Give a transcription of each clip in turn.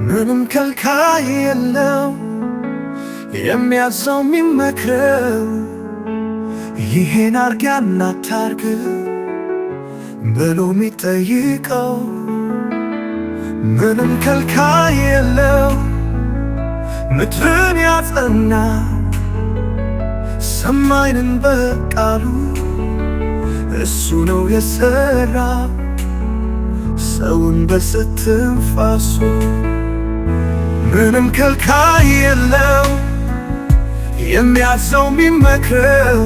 ምንም ከልካይ የለው የሚያዘው የሚመክረው ይሄን አርግ ያን አታርግ ብሎ የሚጠይቀው ምንም ከልካይ የለው ምድርን ያጸና ሰማይን በቃሉ እሱ ነው የሰራ ሰውን በስትንፋሱ ምንም ከልካይ የለው የሚያዘው የሚመክረው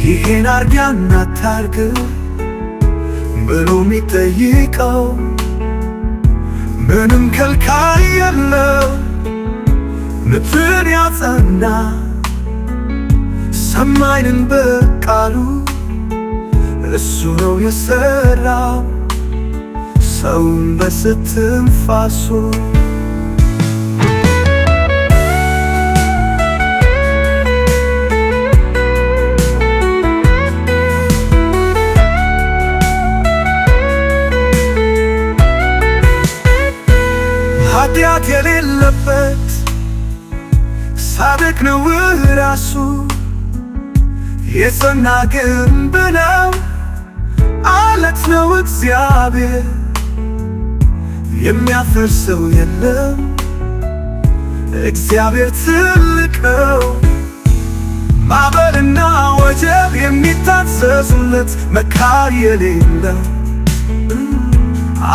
ይሄን አርግ ያን አታርግ ብሎ የሚጠይቀው ምንም ከልካይ የለው ምድርን ያጸና ሰማይን በቃሉ እሱ ነው የሰራው ሰውን በስትንፋሱ ኃጢአት የሌለበት ጻድቅ ነው ራሱ የጸና ግንብ ነው አለት ነው እግዚአብሔር የሚያፈርሰው የለም እግዚአብሔር ትልቅ ነው ማዕበልና ወጀብ የሚታዘዙለት መካር የሌለው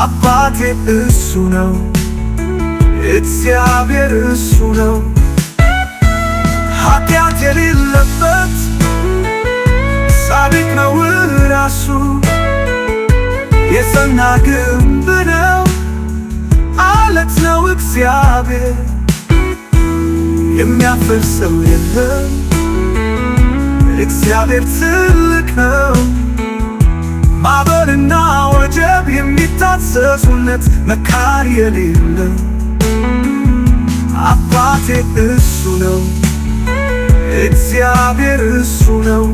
አባቴ እሱ ነው እግዚአብሔር እሱ ነው ኃጢአት የሌለበት ጻድቅ ነው ራሱ የጸና ግንብ ነው አለት ነው እግዚአብሔር የሚያፈርሰው የለም እግዚአብሔር ትልቅ ነው ማዕበልና ወጀብ የሚታዘዙለት መካር የሌለው አባቴ እሱ ነው እግዚአብሔር እሱ ነው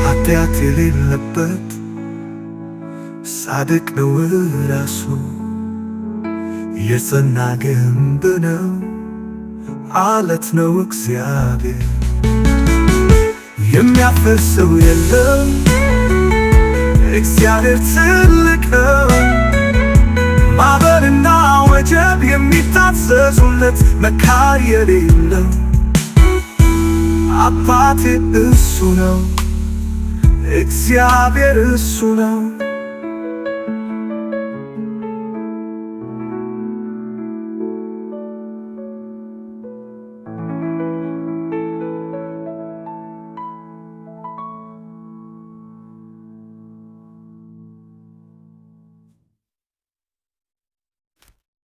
ኃጢአት የሌለበት ጻድቅ ነው ራሱ የጸና ግንብ ነው አለት ነው እግዚአብሔር የሚያፈርሰው የለም እግዚአብሔር ትልቅ ነው ማዕበልና ወጀብ የሚታዘዙለት መካር የሌለው አባቴ እሱ ነው እግዚአብሔር እሱ ነው